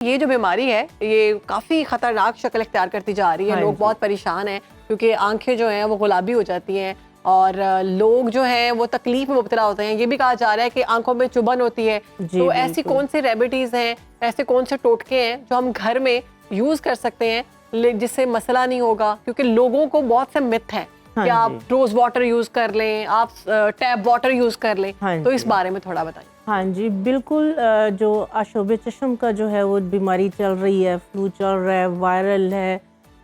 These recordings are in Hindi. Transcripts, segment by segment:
ये जो बीमारी है ये काफ़ी ख़तरनाक शक्ल इख्तियार करती जा रही है। हाँ लोग जी। बहुत परेशान हैं क्योंकि आंखें जो हैं वो गुलाबी हो जाती हैं और लोग जो हैं वो तकलीफ में मुब्तला होते हैं। ये भी कहा जा रहा है कि आंखों में चुभन होती है। जी, तो ऐसी बिल्कुल। कौन सी रेमेडीज़ हैं, ऐसे कौन से टोटके हैं जो हम घर में यूज़ कर सकते हैं जिससे मसला नहीं होगा? क्योंकि लोगों को बहुत से मिथ हैं हाँ कि आप जी। रोज़ वाटर यूज़ कर लें, आप टैप वाटर यूज़ कर लें। हाँ तो इस जी। बारे में थोड़ा बताइए। हाँ जी, बिल्कुल। जो आशोब चश्म का जो है वो बीमारी चल रही है, फ्लू चल रहा है, वायरल है,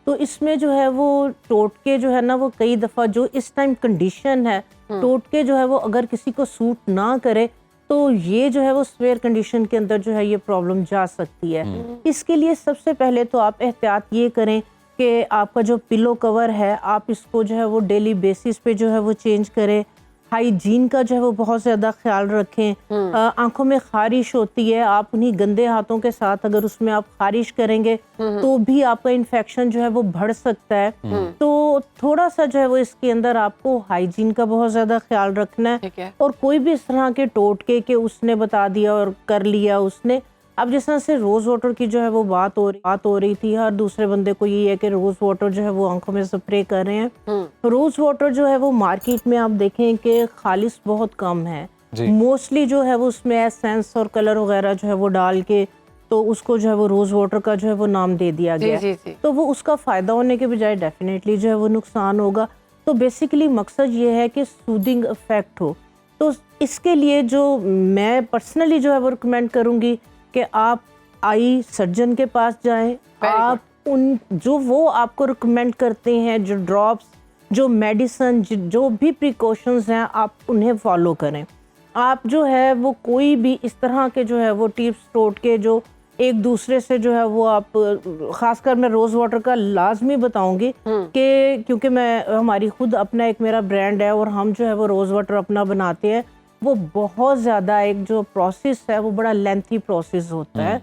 तो इसमें जो है वो टोटके जो है ना वो कई दफ़ा जो इस टाइम कंडीशन है, टोटके जो है वो अगर किसी को सूट ना करे तो ये जो है वो स्वेयर कंडीशन के अंदर जो है ये प्रॉब्लम जा सकती है। इसके लिए सबसे पहले तो आप एहतियात ये करें कि आपका जो पिलो कवर है आप इसको जो है वो डेली बेसिस पे जो है वो चेंज करें। हाइजीन का जो है वो बहुत ज़्यादा ख्याल रखें। आंखों में खारिश होती है, आप उन्हीं गंदे हाथों के साथ अगर उसमें आप खारिश करेंगे तो भी आपका इन्फेक्शन जो है वो बढ़ सकता है। तो थोड़ा सा जो है वो इसके अंदर आपको हाइजीन का बहुत ज़्यादा ख्याल रखना ठीक है। है। और कोई भी इस तरह के टोटके के उसने बता दिया और कर लिया उसने, अब जिस तरह से रोज़ वाटर की जो है वो बात हो रही थी, हर दूसरे बंदे को ये है कि रोज़ वाटर जो है वो आंखों में स्प्रे कर रहे हैं। रोज़ वाटर जो है वो मार्केट में आप देखें कि खालिस बहुत कम है। मोस्टली जो है वो उसमें एसेंस और कलर वगैरह जो है वो डाल के तो उसको जो है वो रोज़ वाटर का जो है वो नाम दे दिया जी, गया। जी, जी। तो वो उसका फ़ायदा होने के बजाय डेफिनेटली जो है वो नुकसान होगा। तो बेसिकली मकसद ये है कि सूदिंग इफेक्ट हो। तो इसके लिए जो मैं पर्सनली जो है वो रिकमेंड करूँगी कि आप आई सर्जन के पास जाएं। आप उन जो वो आपको रिकमेंड करते हैं, जो ड्रॉप्स, जो मेडिसिन, जो भी प्रिकॉशंस हैं, आप उन्हें फॉलो करें। आप जो है वो कोई भी इस तरह के जो है वो टिप्स टोटके जो एक दूसरे से जो है वो आप, खासकर मैं रोज़ वाटर का लाजमी बताऊंगी कि क्योंकि मैं हमारी खुद अपना एक मेरा ब्रांड है और हम जो है वो रोज़ वाटर अपना बनाते हैं। वो बहुत ज़्यादा एक जो प्रोसेस है वो बड़ा लेंथी प्रोसेस होता है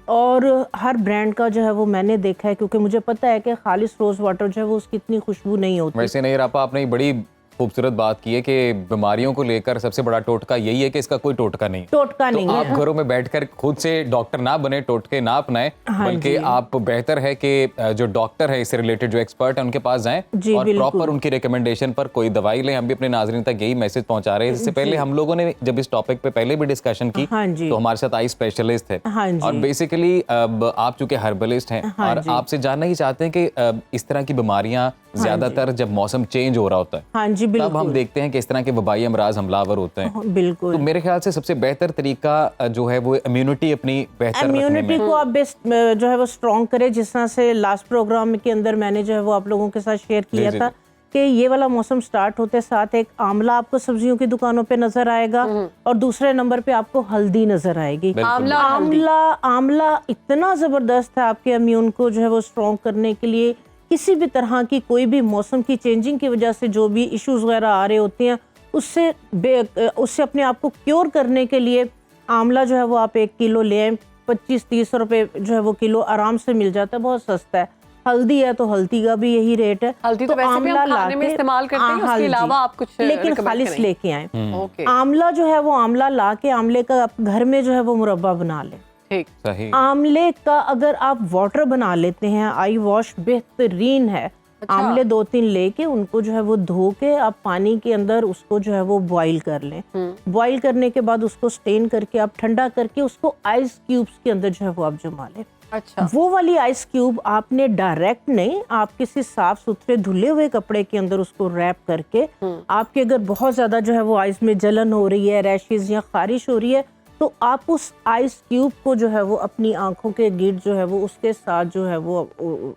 और हर ब्रांड का जो है वो मैंने देखा है, क्योंकि मुझे पता है कि खालिस रोज़ वाटर जो है वो उसकी इतनी खुशबू नहीं होती। वैसे नहीं रापा, आपने एक बड़ी खूबसूरत बात की है कि बीमारियों को लेकर सबसे बड़ा टोटका यही है कि इसका कोई टोटका नहीं। टोटका तो नहीं आप है। घरों में बैठकर खुद से डॉक्टर ना बने, टोटके ना अपनाएं, हाँ बल्कि जी। आप बेहतर है कि जो डॉक्टर है इससे रिलेटेड, जो एक्सपर्ट है उनके पास जाएं जी, और बिल्कुल। प्रॉपर उनकी रिकमेंडेशन पर कोई दवाई लें। हम भी अपने नाज़रीन तक यही मैसेज पहुंचा रहे हैं। इससे पहले हम लोगों ने जब इस टॉपिक पे पहले भी डिस्कशन की हाँ जी। तो हमारे साथ आई स्पेशलिस्ट थे हाँ जी। और बेसिकली अब आप चूंकि हर्बलिस्ट हैं हाँ और जी। आपसे जानना ही चाहते हैं कि इस तरह की बीमारियां ज्यादातर जब मौसम चेंज हो रहा होता है हाँ जी, तब हम बिल्कुल। देखते हैं कि इस तरह के वबाई अमराज हमलावर होते हैं। तो बिल्कुल। मेरे ख्याल से सबसे बेहतर तरीका जो है वो इम्यूनिटी अपनी बेहतर रखने इम्यूनिटी में। को आप बेस्ट जो है वो स्ट्रॉन्ग करें। जिस तरह से लास्ट प्रोग्राम के अंदर मैंने जो है वो आप लोगों के साथ शेयर किया जी, था कि ये वाला मौसम स्टार्ट होते साथ एक आंवला आपको सब्जियों की दुकानों पे नजर आएगा और दूसरे नंबर पे आपको हल्दी नजर आएगी। बिल्कुल। आंवला और हल्दी। आंवला इतना जबरदस्त है आपके इम्यून को जो है वो स्ट्रॉन्ग करने के लिए। किसी भी तरह की कोई भी मौसम की चेंजिंग की वजह से जो भी इश्यूज वगैरह आ रहे होते हैं उससे अपने आप को क्योर करने के लिए आंवला जो है वो आप 1 किलो ले आए। 25-30 रुपए जो है वो किलो आराम से मिल जाता है, बहुत सस्ता है। हल्दी है तो हल्दी का भी यही रेट है। हल्दी तो वैसे भी हम खाने में इस्तेमाल करते हैं, उसके अलावा आप कुछ लेकिन recommend खालिस करें? लेके आए। ओके, आंवला जो है वो आंवला ला के आंवले का आप घर में जो है वो मुरब्बा बना लें। ठीक। सही। आंवले का अगर आप वाटर बना लेते हैं, आई वॉश बेहतरीन है। आंवले 2-3 लेके उनको जो है वो धो के आप पानी के अंदर उसको जो है वो बॉईल कर लें। बॉईल करने के बाद उसको स्टेन करके आप ठंडा करके उसको आइस क्यूब्स के अंदर जो है वो आप जमा लें। अच्छा। वो वाली आइस क्यूब आपने डायरेक्ट नहीं, आप किसी साफ सुथरे धुले हुए कपड़े के अंदर उसको रैप करके, आपके अगर बहुत ज्यादा जो है वो आइस में जलन हो रही है, रैशेज या खारिश हो रही है, तो आप उस आइस क्यूब को जो है वो अपनी आंखों के गिर्द जो है वो उसके साथ जो है वो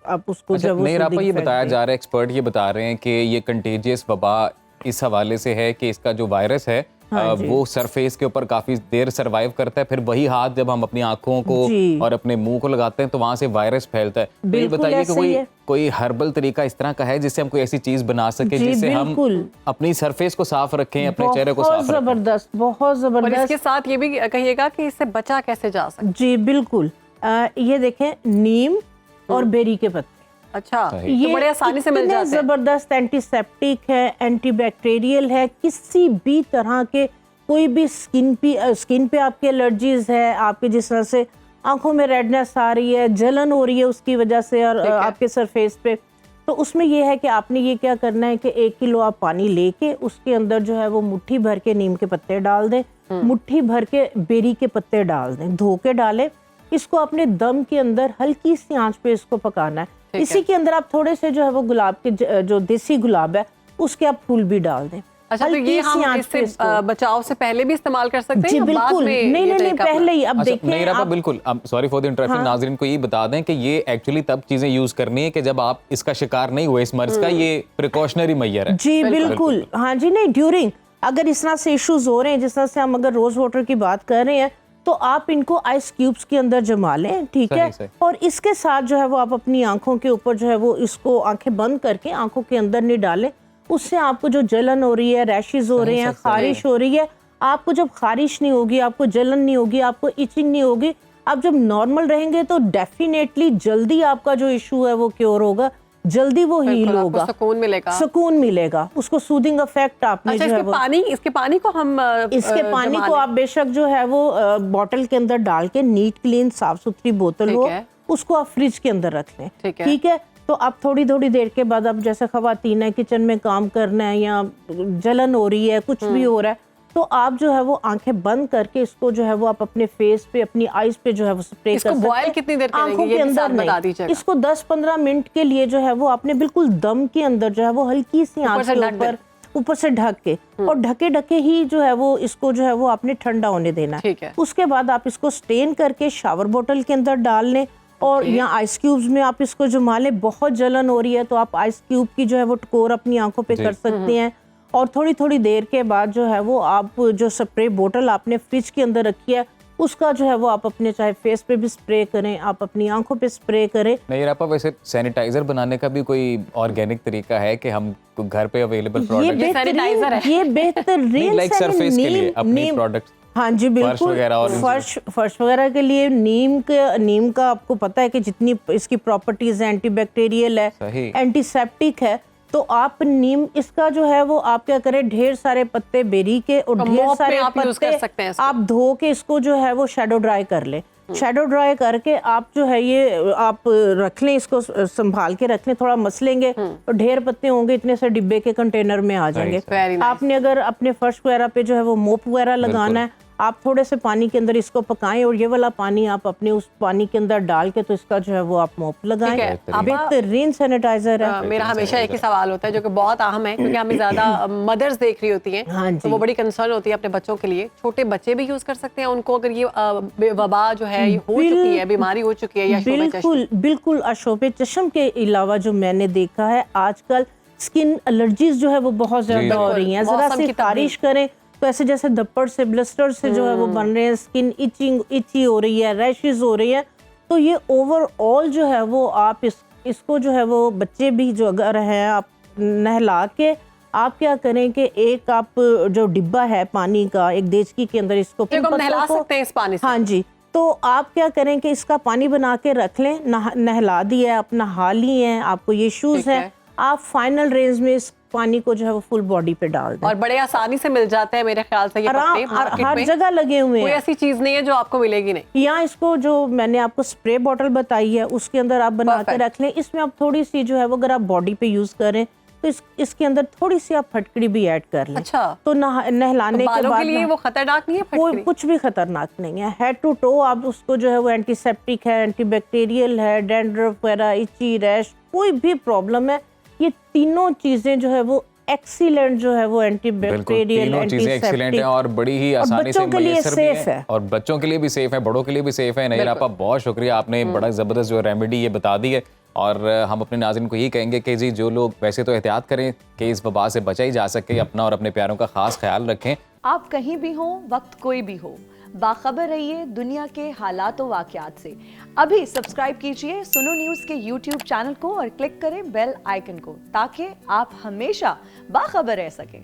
आप उसको जो है वो नहीं रापा, ये सूदिंग बताया इफेक्ट जा रहा है, एक्सपर्ट ये बता रहे हैं कि ये कंटेजियस वबा इस हवाले से है कि इसका जो वायरस है वो सरफेस के ऊपर काफी देर सरवाइव करता है, फिर वही हाथ जब हम अपनी आंखों को जी। और अपने मुंह को लगाते हैं तो वहां से वायरस फैलता है। तो ये बिल्कुल बताइए कि ऐसा ही है। कोई हर्बल तरीका इस तरह का है जिससे हम कोई ऐसी चीज बना सके जी, जिससे हम बिल्कुल। अपनी सरफेस को साफ रखें, अपने चेहरे को बहुत साफ रखें? जबरदस्त, बहुत और जबरदस्त। इसके साथ ये भी कहिएगा कि इससे बचा कैसे जा सकता जी बिल्कुल। ये देखें, नीम और बेरी के पत्ते, है? अच्छा, सही। तो बड़े आसानी से मिल इतने जाते हैं। जबरदस्त एंटीसेप्टिक है, एंटीबैक्टीरियल है। किसी भी तरह के कोई भी स्किन पे आपकी एलर्जीज है, आपके जिस तरह से आंखों में रेडनेस आ रही है, जलन हो रही है उसकी वजह से और आपके सरफेस पे, तो उसमें ये है कि आपने ये क्या करना है कि 1 किलो आप पानी लेके उसके अंदर जो है वो मुट्ठी भर के नीम के पत्ते डाल दें, मुट्ठी भर के बेरी के पत्ते डाल दें, धो के डालें। इसको अपने दम के अंदर हल्की सी आंच पे इसको पकाना है। इसी के अंदर आप थोड़े से जो है वो गुलाब के जो देसी गुलाब है उसके आप फूल भी डाल दें। अच्छा, तो ये हम इससे बचाव से पहले भी इस्तेमाल कर सकते हैं जी या बाद बिल्कुल, में? नहीं पहले ही। अब देखिए नहीं रहा, बिल्कुल, सॉरी फॉर द इंटरप्शन, नाज़रीन को ये बता दें कि ये एक्चुअली तब चीजें यूज करनी है कि जब आप इसका शिकार नहीं हुए, इस मर्ज का, ये प्रिकॉशनरी मैयर है। जी बिल्कुल, हाँ जी, नहीं ड्यूरिंग अगर इस तरह से इश्यूज हो रहे हैं, जिस तरह से हम अगर रोज वाटर की बात कर रहे हैं, तो आप इनको आइस क्यूब्स के अंदर जमा लें, ठीक है। और इसके साथ जो है वो आप अपनी आंखों के ऊपर जो है वो इसको आंखें बंद करके आंखों के अंदर नहीं डालें। उससे आपको जो जलन हो रही है, रैशेस हो रहे हैं, खारिश हो रही है, आपको जब खारिश नहीं होगी, आपको जलन नहीं होगी, आपको इचिंग नहीं होगी, आप जब नॉर्मल रहेंगे तो डेफिनेटली जल्दी आपका जो इशू है वो क्योर होगा, जल्दी वो हील होगा, सुकून मिलेगा, सुकून मिलेगा, उसको सूदिंग इफेक्ट आपने अच्छा, जो है वो इसके पानी को हम इसके पानी को आप बेशक जो है वो बॉटल के अंदर डाल के, नीट क्लीन साफ सुथरी बोतल हो, उसको आप फ्रिज के अंदर रख लें, ठीक है। तो आप थोड़ी थोड़ी देर के बाद, अब जैसे खवातीन है किचन में काम करना है या जलन हो रही है, कुछ भी हो रहा है, तो आप जो है वो आंखें बंद करके इसको जो है वो आप अपने फेस पे, अपनी आईज पे जो है वो स्प्रे कर सकते हैं। बॉयल कितनी देर करेंगे? आंखों के अंदर नहीं, इसको 10-15 मिनट के लिए जो है वो आपने बिल्कुल दम के अंदर जो है वो हल्की सी आंच के ऊपर से ढक के, और ढके ढके ही जो है वो इसको जो है वो आपने ठंडा होने देना है। उसके बाद आप इसको स्टेन करके शावर बोतल के अंदर डाल लें और या आइस क्यूब्स में आप इसको जमा लें। बहुत जलन हो रही है तो आप आइस क्यूब की जो है वो टकोर अपनी आंखों पे कर सकते हैं, और थोड़ी थोड़ी देर के बाद जो है वो आप जो स्प्रे बोतल आपने फ्रिज के अंदर रखी है उसका जो है वो आप अपने चाहे फेस पे भी स्प्रे करें, आप अपनी आंखों पे स्प्रे करें। नहीं रापा, वैसे सैनिटाइजर बनाने का भी कोई ऑर्गेनिक तरीका है कि हम घर पे अवेलेबल प्रोडक्ट, ये सैनिटाइजर है, ये बेहतरीन लाइक सरफेस के लिए अपनी प्रोडक्ट, हाँ जी बिल्कुल, फर्श वगैरह के लिए नीम का आपको पता है कि जितनी इसकी प्रॉपर्टीज है, एंटीबैक्टीरियल है, एंटीसेप्टिक है, तो आप नीम इसका जो है वो आप क्या करें, ढेर सारे पत्ते बेरी के और ढेर सारे पत्ते आप धो के इसको जो है वो शैडो ड्राई कर लें। शैडो ड्राई करके आप जो है ये आप रख लें, इसको संभाल के रख लें, थोड़ा मसलेंगे तो ढेर पत्ते होंगे, इतने से डिब्बे के कंटेनर में आ जाएंगे। आपने अगर अपने फर्श वगैरह पे जो है वो मोप वगैरह लगाना है, आप थोड़े से पानी के अंदर इसको पकाएं और ये वाला पानी आप अपने उस पानी के अंदर डाल के तो इसका जो है वो आप मोप लगाएं। बेहतरीन सैनिटाइजर है। मेरा हमेशा एक ही सवाल होता है जो कि बहुत अहम है, क्योंकि हमें ज्यादा मदर्स देख रही होती हैं, तो वो बड़ी कंसर्न होती है अपने बच्चों के लिए। छोटे बच्चे भी यूज कर सकते हैं उनको, अगर ये वबा जो है ये हो चुकी है, बीमारी हो चुकी है, या बिल्कुल अशोबे चश्म के अलावा जो मैंने देखा है आजकल स्किन एलर्जीज जो है वो बहुत ज्यादा हो रही हैं। जरा सी बारिश करें तो ऐसे जैसे धप्पड़ से, ब्लिस्टर से जो है वो बन रहे हैं, स्किन इची हो रही है, रैशेस हो रही है। तो ये ओवरऑल जो है वो आप इसको जो है वो बच्चे भी जो अगर हैं, आप नहला के आप क्या करें कि एक आप जो डिब्बा है पानी का, एक देचकी के अंदर इसको नहला सकते हैं इस पानी से। हाँ जी, तो आप क्या करें कि इसका पानी बना के रख लें, नहला दिया, आप नहा लिए हैं, आपको ये शूज है, आप फाइनल रेंज में इस पानी को जो है वो फुल बॉडी पे डाल दें, और बड़े आसानी से मिल जाते हैं मेरे ख्याल से। ये हर जगह लगे हुए हैं, कोई ऐसी चीज नहीं है जो आपको मिलेगी नहीं। यहाँ इसको जो मैंने आपको स्प्रे बॉटल बताई है उसके अंदर आप बना के रख लें। इसमें आप थोड़ी सी जो है वो अगर आप बॉडी पे यूज करें तो इसके अंदर थोड़ी सी आप फटकड़ी भी ऐड कर लें। अच्छा, तो नहलाने के बाद के लिए वो खतरनाक नहीं है? कोई कुछ भी खतरनाक नहीं है, हेड टू टो आप उसको जो है वो एंटीसेप्टिक है, एंटीबैक्टीरियल है, डैंड्रफ वगैरह, इची, रैश, कोई भी प्रॉब्लम है, ये तीनों चीजें जो है वो एक्सीलेंट जो है वो एंटीबैक्टीरियल, एक्सीलेंट है और बड़ी ही आसानी से मुयस्सर सेफ है, और बच्चों के लिए भी सेफ है, बड़ों के लिए भी सेफ है। नहीं आपा, बहुत शुक्रिया, आपने बड़ा जबरदस्त जो रेमेडी ये बता दी है। और हम अपने नाज़रीन को यही कहेंगे कि जी जो लोग वैसे तो एहतियात करें कि इस वबा से बचा ही जा सके, अपना और अपने प्यारों का खास ख्याल रखें। आप कहीं भी हो, वक्त कोई भी हो, बाखबर रहिए दुनिया के हालात व वाक़यात से। अभी सब्सक्राइब कीजिए सुनो न्यूज़ के YouTube चैनल को और क्लिक करें बेल आइकन को, ताकि आप हमेशा बाखबर रह सकें।